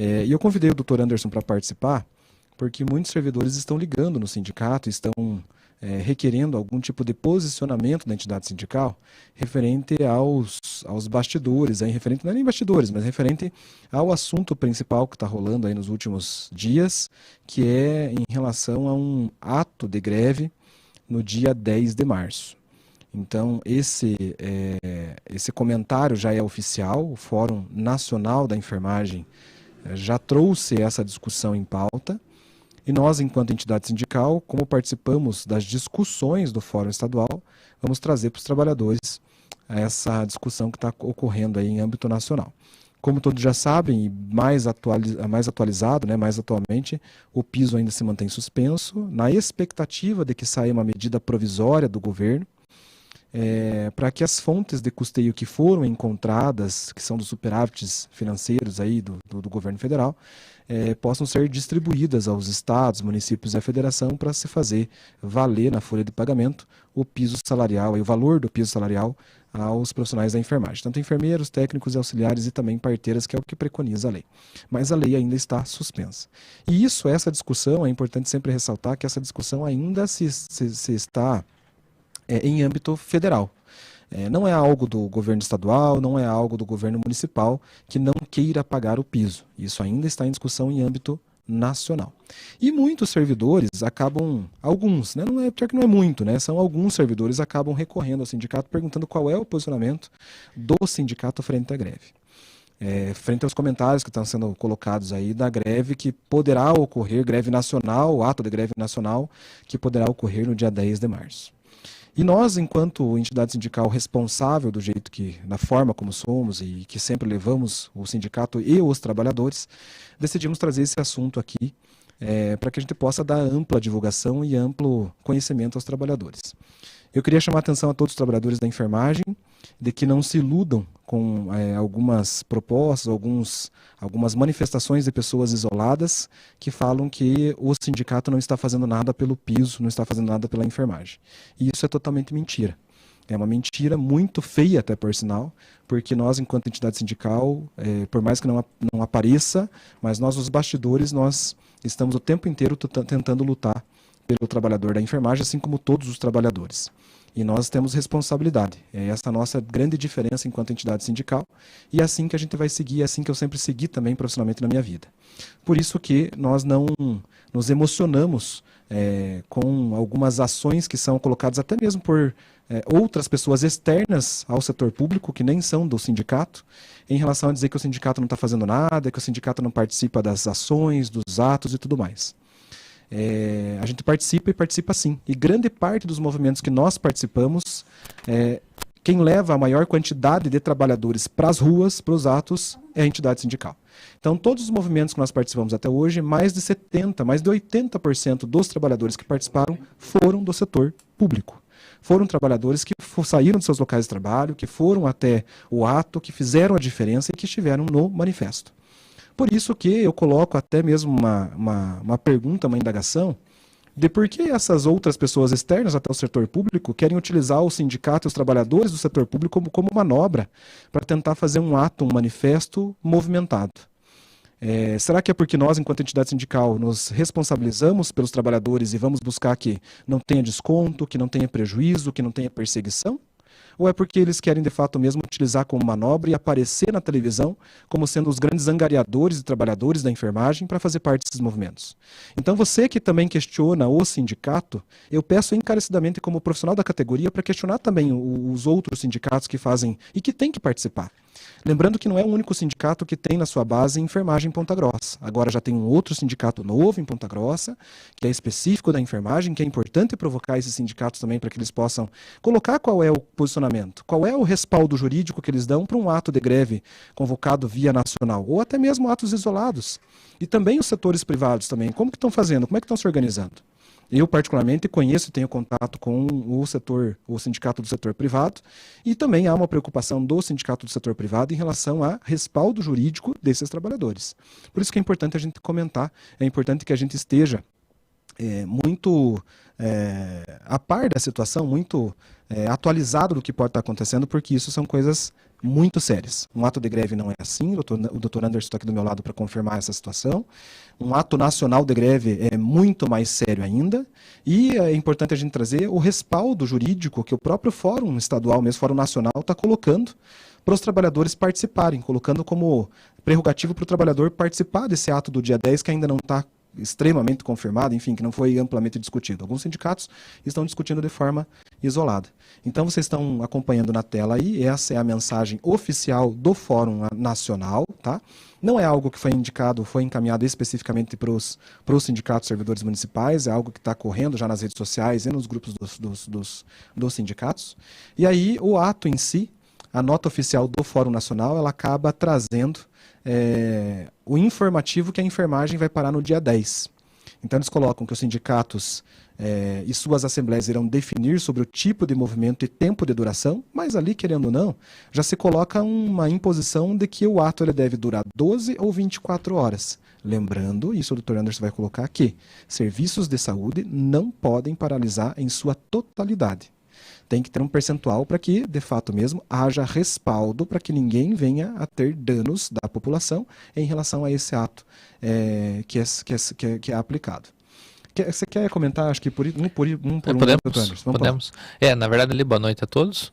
E eu convidei o Dr. Anderson para participar, porque muitos servidores estão ligando no sindicato, estão requerendo algum tipo de posicionamento da entidade sindical referente aos bastidores, aí, referente, não é nem bastidores, mas referente ao assunto principal que está rolando aí nos últimos dias, que é em relação a um ato de greve no dia 10 de março. Então, esse comentário já é oficial, o Fórum Nacional da Enfermagem já trouxe essa discussão em pauta, e nós, enquanto entidade sindical, como participamos das discussões do Fórum Estadual, vamos trazer para os trabalhadores essa discussão que está ocorrendo aí em âmbito nacional. Como todos já sabem, e mais atualizado, né, mais atualmente, o piso ainda se mantém suspenso, na expectativa de que saia uma medida provisória do governo, para que as fontes de custeio que foram encontradas, que são dos superávites financeiros aí do governo federal, possam ser distribuídas aos estados, municípios e à federação para se fazer valer na folha de pagamento o piso salarial, o valor do piso salarial aos profissionais da enfermagem, tanto enfermeiros, técnicos e auxiliares e também parteiras, que é o que preconiza a lei. Mas a lei ainda está suspensa. E essa discussão, é importante sempre ressaltar que essa discussão ainda se está em âmbito federal. Não é algo do governo estadual, não é algo do governo municipal que não queira pagar o piso. Isso ainda está em discussão em âmbito nacional. E muitos servidores acabam, alguns, né, pior que não é muito, né, são alguns servidores acabam recorrendo ao sindicato perguntando qual é o posicionamento do sindicato frente à greve. Frente aos comentários que estão sendo colocados aí da greve que poderá ocorrer, greve nacional, o ato de greve nacional, que poderá ocorrer no dia 10 de março. E nós, enquanto entidade sindical responsável do jeito da forma como somos e que sempre levamos o sindicato e os trabalhadores, decidimos trazer esse assunto aqui para que a gente possa dar ampla divulgação e amplo conhecimento aos trabalhadores. Eu queria chamar a atenção a todos os trabalhadores da enfermagem de que não se iludam com algumas propostas, algumas manifestações de pessoas isoladas que falam que o sindicato não está fazendo nada pelo piso, não está fazendo nada pela enfermagem. E isso é totalmente mentira. É uma mentira muito feia, até por sinal, porque nós, enquanto entidade sindical, por mais que não apareça, mas nós, os bastidores, nós estamos o tempo inteiro tentando lutar pelo trabalhador da enfermagem, assim como todos os trabalhadores. E nós temos responsabilidade. É essa a nossa grande diferença enquanto entidade sindical. E é assim que a gente vai seguir, é assim que eu sempre segui também profissionalmente na minha vida. Por isso que nós não nos emocionamos com algumas ações que são colocadas até mesmo por outras pessoas externas ao setor público, que nem são do sindicato, em relação a dizer que o sindicato não está fazendo nada, que o sindicato não participa das ações, dos atos e tudo mais. A gente participa e participa sim. E grande parte dos movimentos que nós participamos, quem leva a maior quantidade de trabalhadores para as ruas, para os atos, é a entidade sindical. Então, todos os movimentos que nós participamos até hoje, mais de 80% dos trabalhadores que participaram foram do setor público. Foram trabalhadores que saíram dos seus locais de trabalho, que foram até o ato, que fizeram a diferença e que estiveram no manifesto. Por isso que eu coloco até mesmo uma pergunta, uma indagação, de por que essas outras pessoas externas até o setor público querem utilizar o sindicato e os trabalhadores do setor público como manobra para tentar fazer um ato, um manifesto movimentado. Será que é porque nós, enquanto entidade sindical, nos responsabilizamos pelos trabalhadores e vamos buscar que não tenha desconto, que não tenha prejuízo, que não tenha perseguição? Ou é porque eles querem, de fato, mesmo utilizar como manobra e aparecer na televisão como sendo os grandes angariadores e trabalhadores da enfermagem para fazer parte desses movimentos? Então, você que também questiona o sindicato, eu peço encarecidamente como profissional da categoria para questionar também os outros sindicatos que fazem e que têm que participar. Lembrando que não é o único sindicato que tem na sua base enfermagem em Ponta Grossa. Agora já tem um outro sindicato novo em Ponta Grossa, que é específico da enfermagem, que é importante provocar esses sindicatos também para que eles possam colocar qual é o posicionamento, qual é o respaldo jurídico que eles dão para um ato de greve convocado via nacional, ou até mesmo atos isolados. E também os setores privados também, como que estão fazendo, como é que estão se organizando? Eu, particularmente, conheço e tenho contato com o sindicato do setor privado, e também há uma preocupação do sindicato do setor privado em relação a respaldo jurídico desses trabalhadores. Por isso que é importante a gente comentar, é importante que a gente esteja muito a par da situação, muito atualizado do que pode estar acontecendo, porque isso são coisas muito sérias. Um ato de greve não é assim, o doutor Anderson está aqui do meu lado para confirmar essa situação. Um ato nacional de greve é muito mais sério ainda, e é importante a gente trazer o respaldo jurídico que o próprio Fórum Estadual, mesmo Fórum Nacional, está colocando para os trabalhadores participarem, colocando como prerrogativo para o trabalhador participar desse ato do dia 10, que ainda não está extremamente confirmado, enfim, que não foi amplamente discutido. Alguns sindicatos estão discutindo de forma isolada. Então, vocês estão acompanhando na tela aí, essa é a mensagem oficial do Fórum Nacional, tá? Não é algo que foi indicado, foi encaminhado especificamente para os sindicatos servidores municipais, é algo que está correndo já nas redes sociais e nos grupos dos sindicatos. E aí, o ato em si, a nota oficial do Fórum Nacional, ela acaba trazendo o informativo que a enfermagem vai parar no dia 10. Então eles colocam que os sindicatos e suas assembleias irão definir sobre o tipo de movimento e tempo de duração, mas ali, querendo ou não, já se coloca uma imposição de que o ato ele deve durar 12 ou 24 horas. Lembrando, isso o Dr. Anderson vai colocar aqui, serviços de saúde não podem paralisar em sua totalidade. Tem que ter um percentual para que, de fato mesmo, haja respaldo para que ninguém venha a ter danos da população em relação a esse ato que é aplicado. Você quer comentar, acho que um por um, Podemos. Na verdade, ali, boa noite a todos.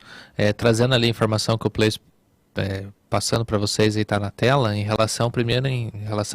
Trazendo ali a informação que o Place passando para vocês aí tá na tela, em relação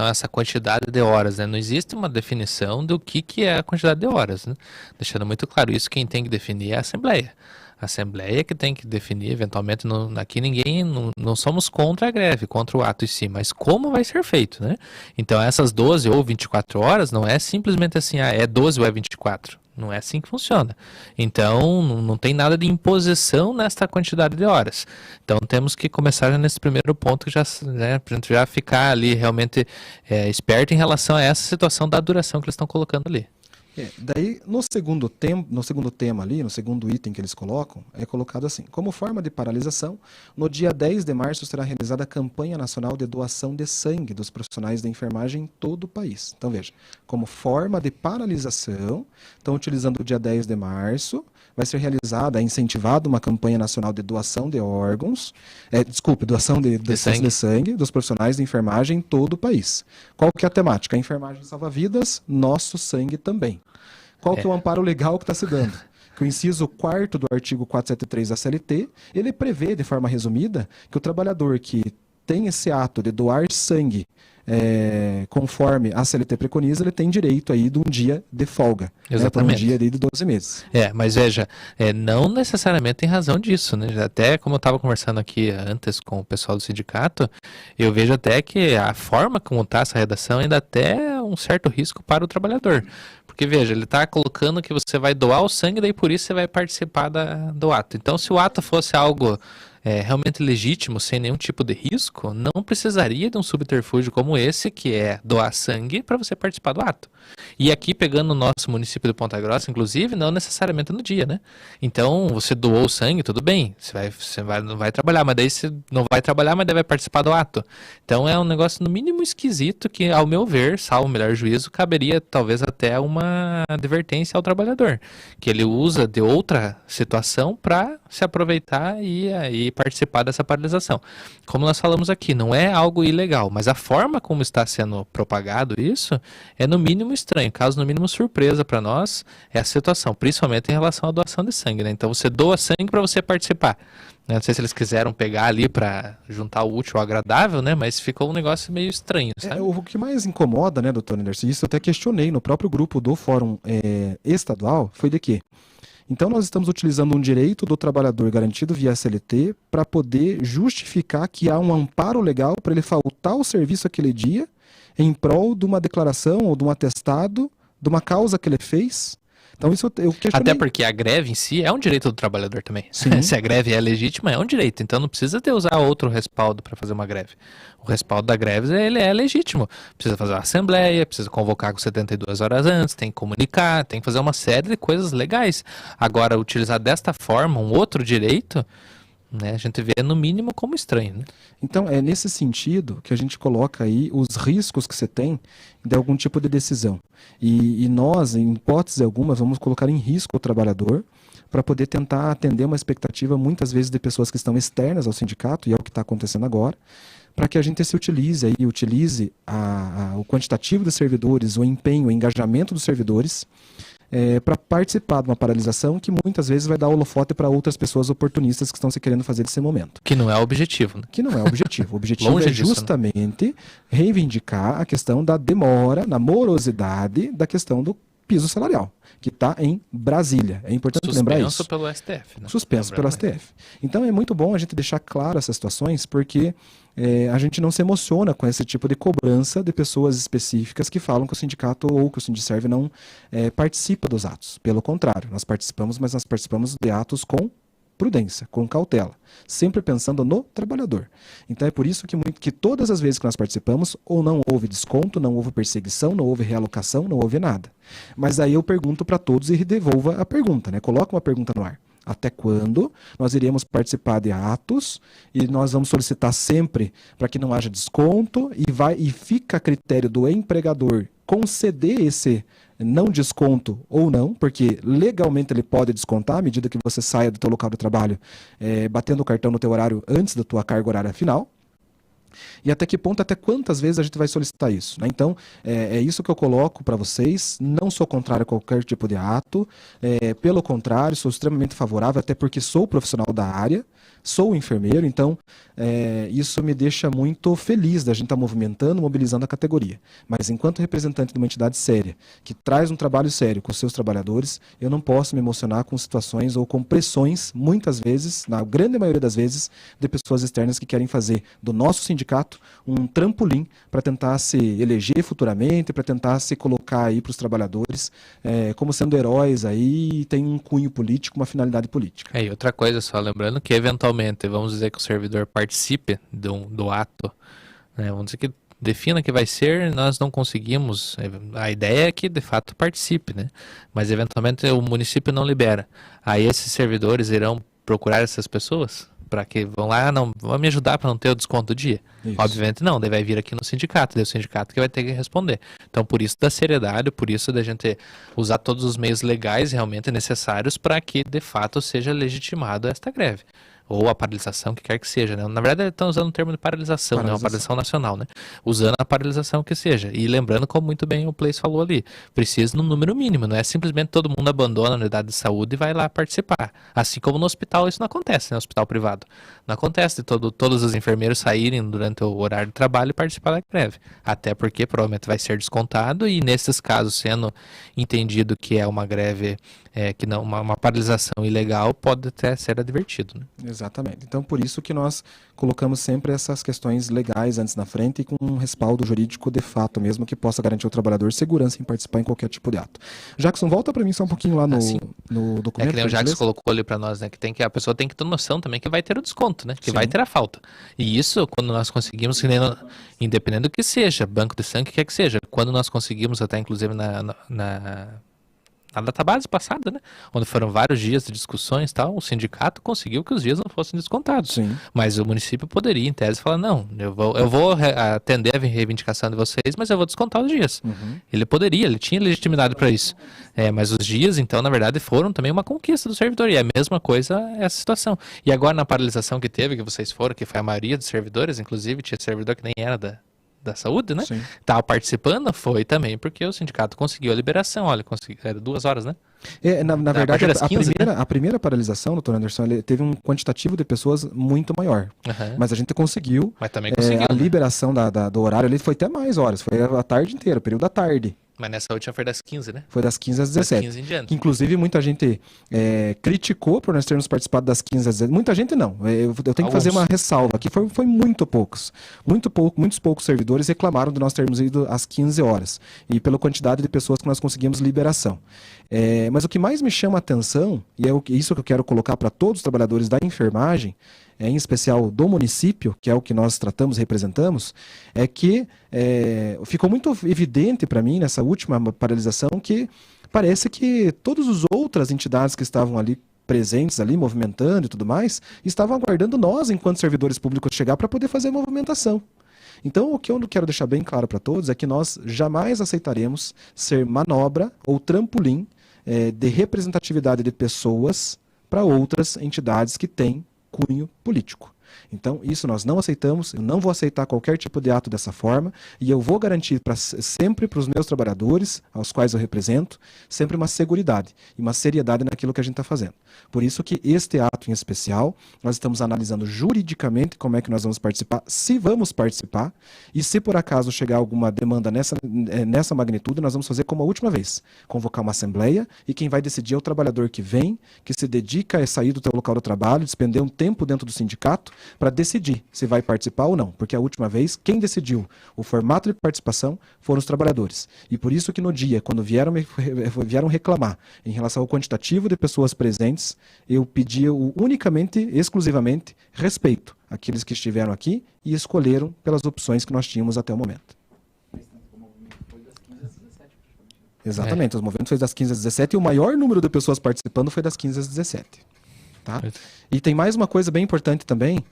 a essa quantidade de horas, né? Não existe uma definição do que é a quantidade de horas, né? Deixando muito claro isso, quem tem que definir é a Assembleia. A Assembleia que tem que definir, eventualmente, aqui ninguém, não somos contra a greve, contra o ato em si, mas como vai ser feito, né? Então essas 12 ou 24 horas não é simplesmente assim, é 12 ou é 24. Não é assim que funciona. Então, não tem nada de imposição nesta quantidade de horas. Então, temos que começar nesse primeiro ponto, para a gente já ficar ali realmente esperto em relação a essa situação da duração que eles estão colocando ali. Daí, no segundo tema ali, no segundo item que eles colocam, é colocado assim: como forma de paralisação, no dia 10 de março será realizada a campanha nacional de doação de sangue dos profissionais da enfermagem em todo o país. Então, veja, como forma de paralisação, estão utilizando o dia 10 de março, vai ser realizada, incentivada uma campanha nacional de doação de órgãos, doação de sangue dos profissionais de enfermagem em todo o país. Qual que é a temática? A enfermagem salva vidas, nosso sangue também. Qual que é o amparo legal que está se dando? Que o inciso 4º do artigo 473 da CLT, ele prevê, de forma resumida, que o trabalhador que tem esse ato de doar sangue conforme a CLT preconiza, ele tem direito aí de um dia de folga. Exatamente. Por um dia de 12 meses. Mas veja, não necessariamente em razão disso, né? Até como eu estava conversando aqui antes com o pessoal do sindicato, eu vejo até que a forma como está essa redação ainda até um certo risco para o trabalhador. Porque veja, ele está colocando que você vai doar o sangue, daí por isso você vai participar do ato. Então, se o ato fosse algo realmente legítimo, sem nenhum tipo de risco, não precisaria de um subterfúgio como esse, que é doar sangue para você participar do ato. E aqui, pegando o nosso município de Ponta Grossa, inclusive, não necessariamente no dia, né? Então, você doou o sangue, tudo bem, não vai trabalhar, mas daí você não vai trabalhar, mas daí vai participar do ato. Então, é um negócio, no mínimo, esquisito, que, ao meu ver, salvo o melhor juízo, caberia, talvez, até uma advertência ao trabalhador, que ele usa de outra situação para se aproveitar e participar dessa paralisação. Como nós falamos aqui, não é algo ilegal, mas a forma como está sendo propagado isso é no mínimo estranho, caso no mínimo surpresa para nós é a situação, principalmente em relação à doação de sangue, né? Então você doa sangue para você participar. Não sei se eles quiseram pegar ali para juntar o útil ao agradável, né? Mas ficou um negócio meio estranho, sabe? O que mais incomoda, né, doutor Anderson, isso eu até questionei no próprio grupo do Fórum Estadual, foi de quê? Então, nós estamos utilizando um direito do trabalhador garantido via CLT para poder justificar que há um amparo legal para ele faltar ao serviço aquele dia em prol de uma declaração ou de um atestado de uma causa que ele fez. Então, isso eu questionei. Até porque a greve em si é um direito do trabalhador também. Sim. Se a greve é legítima, é um direito. Então, não precisa ter usar outro respaldo para fazer uma greve. O respaldo da greve, ele é legítimo. Precisa fazer uma assembleia, precisa convocar com 72 horas antes, tem que comunicar, tem que fazer uma série de coisas legais. Agora, utilizar desta forma um outro direito, né? A gente vê no mínimo como estranho, né? Então, é nesse sentido que a gente coloca aí os riscos que você tem de algum tipo de decisão. E nós, em hipótese algumas, vamos colocar em risco o trabalhador para poder tentar atender uma expectativa, muitas vezes, de pessoas que estão externas ao sindicato, e é o que está acontecendo agora, para que a gente utilize o quantitativo dos servidores, o empenho, o engajamento dos servidores, para participar de uma paralisação que muitas vezes vai dar holofote para outras pessoas oportunistas que estão se querendo fazer desse momento. Que não é o objetivo, né? Que não é o objetivo. O objetivo Longe é disso, justamente reivindicar a questão da demora, na morosidade da questão do piso salarial, que está em Brasília. É importante lembrar isso. Suspenso pelo STF. Né? Suspenso pelo STF. Então é muito bom a gente deixar claro essas situações, porque a gente não se emociona com esse tipo de cobrança de pessoas específicas que falam que o sindicato ou que o Sindicerve não participa dos atos. Pelo contrário, nós participamos, mas nós participamos de atos com prudência, com cautela, sempre pensando no trabalhador. Então é por isso que todas as vezes que nós participamos, ou não houve desconto, não houve perseguição, não houve realocação, não houve nada. Mas aí eu pergunto para todos e devolva a pergunta, né? Coloca uma pergunta no ar. Até quando nós iremos participar de atos e nós vamos solicitar sempre para que não haja desconto e fica a critério do empregador conceder esse não desconto ou não, porque legalmente ele pode descontar à medida que você saia do teu local de trabalho, batendo o cartão no teu horário antes da tua carga horária final. E até que ponto, até quantas vezes a gente vai solicitar isso, né? Então, é isso que eu coloco para vocês. Não sou contrário a qualquer tipo de ato. Pelo contrário, sou extremamente favorável, até porque sou profissional da área, sou enfermeiro, então isso me deixa muito feliz da gente estar movimentando, mobilizando a categoria. Mas enquanto representante de uma entidade séria, que traz um trabalho sério com os seus trabalhadores, eu não posso me emocionar com situações ou com pressões, muitas vezes, na grande maioria das vezes, de pessoas externas que querem fazer do nosso sindicato um trampolim para tentar se eleger futuramente, para tentar se colocar aí para os trabalhadores como sendo heróis aí e tem um cunho político, uma finalidade política. E outra coisa, só lembrando que eventualmente, vamos dizer que o servidor participe do ato, né? Vamos dizer que defina que vai ser, nós não conseguimos, a ideia é que de fato participe, né? Mas eventualmente o município não libera. Aí esses servidores irão procurar essas pessoas? Para que vão lá, não, vão me ajudar para não ter o desconto do dia. Isso. Obviamente não, daí vai vir aqui no sindicato, daí o sindicato que vai ter que responder. Então por isso da seriedade, por isso da gente usar todos os meios legais realmente necessários para que de fato seja legitimado esta greve. Ou a paralisação, que quer que seja, né? Na verdade, estão usando o termo de paralisação, né? Uma paralisação nacional, né? Usando a paralisação que seja. E lembrando, como muito bem o Place falou ali, precisa no número mínimo, não é simplesmente todo mundo abandona a unidade de saúde e vai lá participar. Assim como no hospital isso não acontece, né? No hospital privado. Não acontece de todos os enfermeiros saírem durante o horário de trabalho e participar da greve. Até porque provavelmente vai ser descontado e nesses casos, sendo entendido que é uma greve, que não, uma paralisação ilegal, pode até ser advertido, né? Exatamente. Então, por isso que nós colocamos sempre essas questões legais antes na frente e com um respaldo jurídico de fato mesmo que possa garantir ao trabalhador segurança em participar em qualquer tipo de ato. Jackson, volta para mim só um pouquinho lá no documento. É que nem o Jackson colocou ali para nós, né? Que a pessoa tem que ter noção também que vai ter o desconto, né? Que Sim. vai ter a falta. E isso, quando nós conseguimos, independente do que seja, banco de sangue, quer que seja, quando nós conseguimos até inclusive na database passada, né? Onde foram vários dias de discussões e tal, o sindicato conseguiu que os dias não fossem descontados. Sim. Mas o município poderia, em tese, falar, não, eu vou atender a reivindicação de vocês, mas eu vou descontar os dias. Uhum. Ele tinha legitimidade para isso. Mas os dias, então, na verdade, foram também uma conquista do servidor. E é a mesma coisa essa situação. E agora, na paralisação que teve, que vocês foram, que foi a maioria dos servidores, inclusive, tinha servidor que nem era da saúde, né? Estava participando, foi também porque o sindicato conseguiu a liberação. Olha, era 2 horas, né? Na verdade, a primeira paralisação, doutor Anderson, ele teve um quantitativo de pessoas muito maior. Uhum. Mas a gente conseguiu. Mas também conseguiu, a liberação do horário ali foi até mais horas, foi a tarde inteira, o período da tarde. Mas nessa última foi das 15, né? Foi das 15 às 17. Das 15 em diante. Que, inclusive, muita gente criticou por nós termos participado das 15 às 17. Muita gente não. Eu tenho que fazer uma ressalva aqui. Foi muito poucos. Muitos poucos servidores reclamaram de nós termos ido às 15 horas. E pela quantidade de pessoas que nós conseguimos liberação. Mas o que mais me chama a atenção, e é isso que eu quero colocar para todos os trabalhadores da enfermagem, em especial do município, que é o que nós tratamos e representamos, é que ficou muito evidente para mim nessa última paralisação que parece que todas as outras entidades que estavam ali presentes ali, movimentando e tudo mais, estavam aguardando nós, enquanto servidores públicos, chegar para poder fazer a movimentação. Então, o que eu quero deixar bem claro para todos é que nós jamais aceitaremos ser manobra ou trampolim de representatividade de pessoas para outras entidades que têm cunho político. Então, isso nós não aceitamos, eu não vou aceitar qualquer tipo de ato dessa forma, e eu vou garantir sempre para os meus trabalhadores, aos quais eu represento, sempre uma seguridade e uma seriedade naquilo que a gente está fazendo. Por isso que este ato em especial, nós estamos analisando juridicamente como é que nós vamos participar, se vamos participar, e se por acaso chegar alguma demanda nessa magnitude, nós vamos fazer como a última vez, convocar uma assembleia, e quem vai decidir é o trabalhador que vem, que se dedica a sair do seu local de trabalho, despender um tempo dentro do sindicato, para decidir se vai participar ou não, porque a última vez quem decidiu o formato de participação foram os trabalhadores. E por isso que no dia, quando vieram reclamar em relação ao quantitativo de pessoas presentes, eu pedi unicamente, exclusivamente, respeito àqueles que estiveram aqui e escolheram pelas opções que nós tínhamos até o momento. Exatamente, o movimento foi das 15 às 17 e o maior número de pessoas participando foi das 15 às 17. Tá? E tem mais uma coisa bem importante também,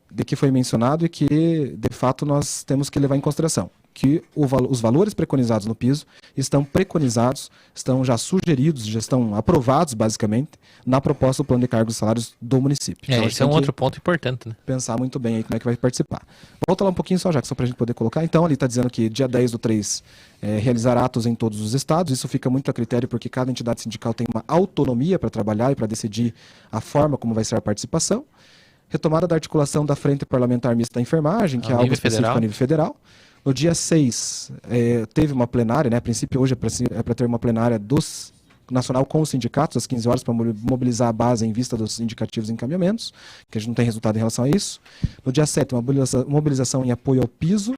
de que foi mencionado e que, de fato, nós temos que levar em consideração, que os valores preconizados no piso estão preconizados, estão já sugeridos, já estão aprovados, basicamente, na proposta do plano de cargos e salários do município. Então, esse é um outro ponto importante, né? Pensar muito bem aí como é que vai participar. Volta lá um pouquinho só, Jack, só para a gente poder colocar. Então, ali está dizendo que dia 10/3 realizar atos em todos os estados. Isso fica muito a critério porque cada entidade sindical tem uma autonomia para trabalhar e para decidir a forma como vai ser a participação. Retomada da articulação da Frente Parlamentar Mista da Enfermagem, que é algo específico a nível federal. No dia 6, teve uma plenária, né? A princípio, hoje é para ter uma plenária nacional com os sindicatos, às 15 horas, para mobilizar a base em vista dos indicativos encaminhamentos, que a gente não tem resultado em relação a isso. No dia 7, uma mobilização em apoio ao piso,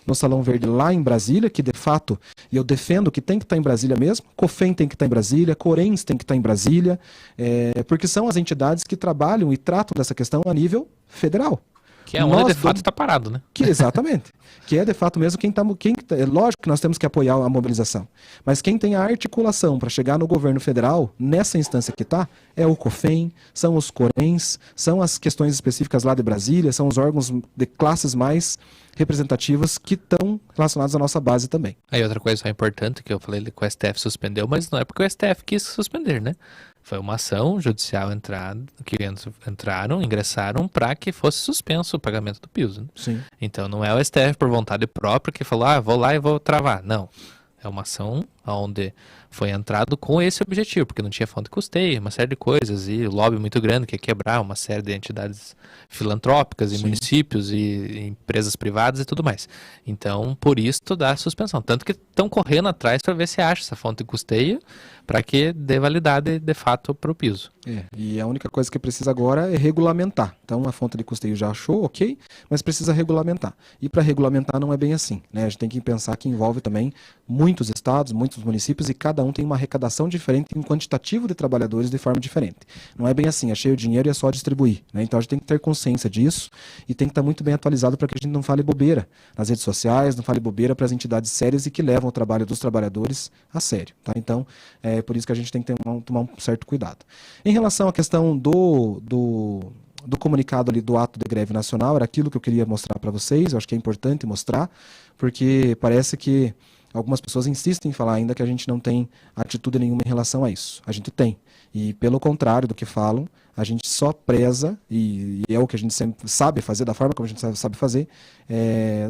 no Salão Verde, lá em Brasília, que de fato, e eu defendo que tem que estar em Brasília mesmo, COFEM tem que estar em Brasília, Corens tem que estar em Brasília, porque são as entidades que trabalham e tratam dessa questão a nível federal. Que é onde de fato está parado, né? Exatamente. Que é de fato mesmo é lógico que nós temos que apoiar a mobilização. Mas quem tem a articulação para chegar no governo federal, nessa instância que está, é o COFEM, são os Corens, são as questões específicas lá de Brasília, são os órgãos de classes mais representativas que estão relacionados à nossa base também. Aí outra coisa importante que eu falei que o STF suspendeu, mas não é porque o STF quis suspender, né? Foi uma ação judicial que ingressaram para que fosse suspenso o pagamento do piso. Né? Sim. Então não é o STF por vontade própria que falou, vou lá e vou travar. Não. É uma ação onde foi entrado com esse objetivo, porque não tinha fonte de custeio, uma série de coisas, e lobby muito grande que ia quebrar uma série de entidades filantrópicas e Sim. municípios e empresas privadas e tudo mais. Então, por isso, dá suspensão. Tanto que estão correndo atrás para ver se acha essa fonte de custeio para que dê validade, de fato, para o piso. E a única coisa que precisa agora é regulamentar. Então, a fonte de custeio já achou, ok, mas precisa regulamentar. E para regulamentar não é bem assim, né? A gente tem que pensar que envolve também muitos estados, muitos municípios, e cada um tem uma arrecadação diferente e um quantitativo de trabalhadores de forma diferente. Não é bem assim, achei o dinheiro e é só distribuir, né? Então a gente tem que ter consciência disso e tem que estar muito bem atualizado para que a gente não fale bobeira nas redes sociais, não fale bobeira para as entidades sérias e que levam o trabalho dos trabalhadores a sério, tá? Então, é por isso que a gente tem que tomar um certo cuidado. Em relação à questão do comunicado ali do ato de greve nacional, era aquilo que eu queria mostrar para vocês, eu acho que é importante mostrar, porque parece que algumas pessoas insistem em falar ainda que a gente não tem atitude nenhuma em relação a isso. A gente tem. E pelo contrário do que falam, a gente só preza, e é o que a gente sempre sabe fazer, da forma como a gente sabe fazer,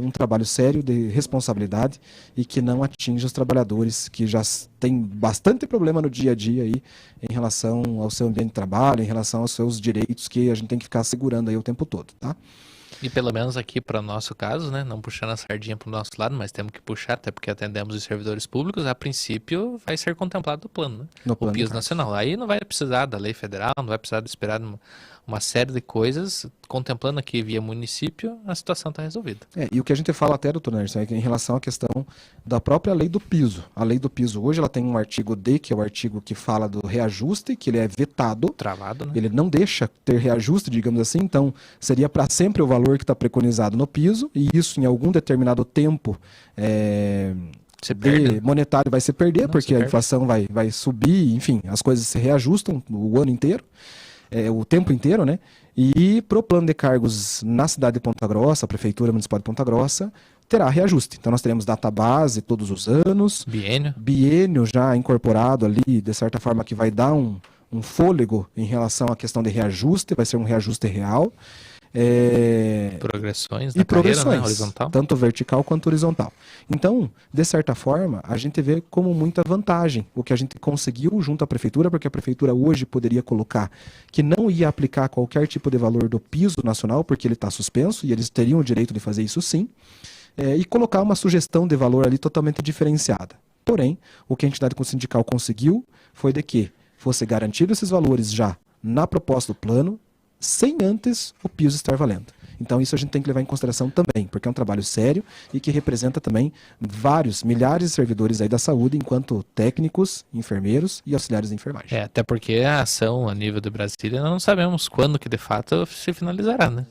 um trabalho sério, de responsabilidade, e que não atinja os trabalhadores que já têm bastante problema no dia a dia aí, em relação ao seu ambiente de trabalho, em relação aos seus direitos, que a gente tem que ficar segurando aí o tempo todo, tá? E pelo menos aqui para o nosso caso, né, não puxando a sardinha para o nosso lado, mas temos que puxar, até porque atendemos os servidores públicos, a princípio vai ser contemplado o plano, né? No plano o piso nacional. Aí não vai precisar da lei federal, não vai precisar de esperar uma série de coisas, contemplando aqui via município, a situação está resolvida. E o que a gente fala até, doutor Nerson, é que em relação à questão da própria lei do piso. A lei do piso hoje ela tem um artigo D, que é o artigo que fala do reajuste, que ele é vetado. Travado, né? Ele não deixa ter reajuste, digamos assim, então seria para sempre o valor que está preconizado no piso, e isso em algum determinado tempo Se perde, né? monetário vai se perder, Não, porque se a perde. inflação vai subir, enfim, as coisas se reajustam o ano inteiro, o tempo inteiro, né? E para o plano de cargos na cidade de Ponta Grossa, a Prefeitura Municipal de Ponta Grossa, terá reajuste. Então nós teremos database todos os anos, Biênio. biênio já incorporado ali, de certa forma que vai dar um fôlego em relação à questão de reajuste, vai ser um reajuste real. Progressões E na carreira, né? progressões, Horizontal. tanto vertical quanto horizontal. Então, de certa forma, a gente vê como muita vantagem o que a gente conseguiu junto à prefeitura, porque a prefeitura hoje poderia colocar que não ia aplicar qualquer tipo de valor do piso nacional, porque ele está suspenso, e eles teriam o direito de fazer isso sim, e colocar uma sugestão de valor ali totalmente diferenciada. Porém, o que a entidade sindical conseguiu foi de que fosse garantido esses valores já na proposta do plano, sem antes o piso estar valendo. Então isso a gente tem que levar em consideração também, porque é um trabalho sério e que representa também milhares de servidores aí da saúde, enquanto técnicos, enfermeiros e auxiliares de enfermagem. Até porque a ação a nível de Brasília, nós não sabemos quando que de fato se finalizará, né?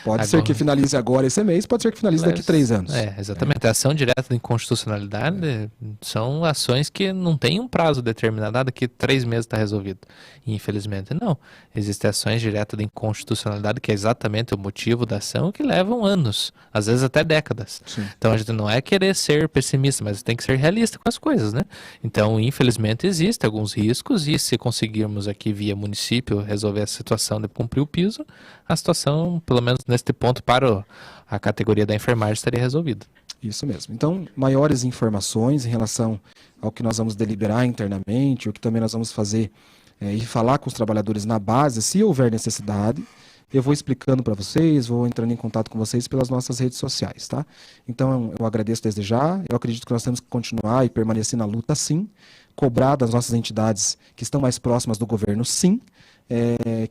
Pode ser que finalize agora esse mês, pode ser que finalize daqui a 3 anos. Exatamente. A ação direta de inconstitucionalidade são ações que não têm um prazo determinado, daqui 3 meses está resolvido. E, infelizmente, não. Existem ações diretas de inconstitucionalidade, que é exatamente o motivo da ação, que levam anos, às vezes até décadas. Sim. Então, a gente não é querer ser pessimista, mas tem que ser realista com as coisas, né? Então, infelizmente, existem alguns riscos, e se conseguirmos aqui, via município, resolver a situação de cumprir o piso, a situação, pelo menos neste ponto, para a categoria da enfermagem, estaria resolvida. Isso mesmo. Então, maiores informações em relação ao que nós vamos deliberar internamente, o que também nós vamos fazer e falar com os trabalhadores na base, se houver necessidade, eu vou explicando para vocês, vou entrando em contato com vocês pelas nossas redes sociais, tá? Então, eu agradeço desde já, eu acredito que nós temos que continuar e permanecer na luta, sim, cobrar das nossas entidades que estão mais próximas do governo, sim,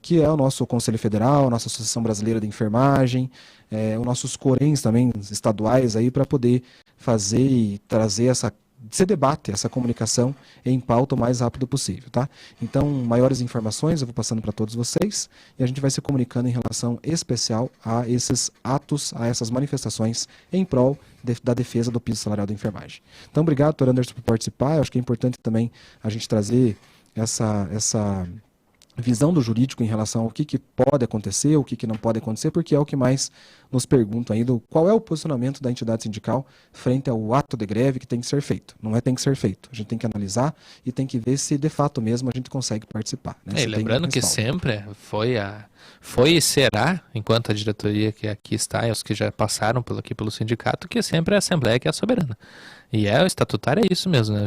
que é o nosso Conselho Federal, a nossa Associação Brasileira de Enfermagem, os nossos Corens também estaduais aí, para poder fazer e trazer esse debate, essa comunicação em pauta o mais rápido possível, tá? Então, maiores informações eu vou passando para todos vocês e a gente vai se comunicando em relação especial a esses atos, a essas manifestações em prol da defesa do piso salarial da enfermagem. Então, obrigado, doutor Anderson, por participar. Eu acho que é importante também a gente trazer essa visão do jurídico em relação ao que pode acontecer, o que não pode acontecer, porque é o que mais nos perguntam ainda, qual é o posicionamento da entidade sindical frente ao ato de greve que tem que ser feito. Não tem que ser feito. A gente tem que analisar e tem que ver se de fato mesmo a gente consegue participar. Né? E lembrando que sempre foi e será, enquanto a diretoria que aqui está e os que já passaram pelo sindicato, que sempre a Assembleia que é a soberana. E o estatutário é isso mesmo, né?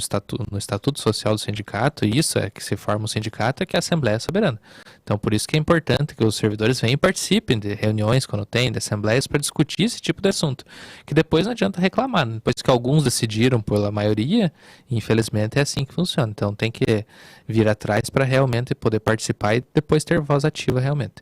No Estatuto Social do Sindicato, isso é que se forma o sindicato, é que a Assembleia é soberana. Então, por isso que é importante que os servidores venham e participem de reuniões, quando tem, de assembleias, para discutir esse tipo de assunto. Que depois não adianta reclamar, né? Depois que alguns decidiram pela maioria, infelizmente é assim que funciona. Então, tem que vir atrás para realmente poder participar e depois ter voz ativa realmente.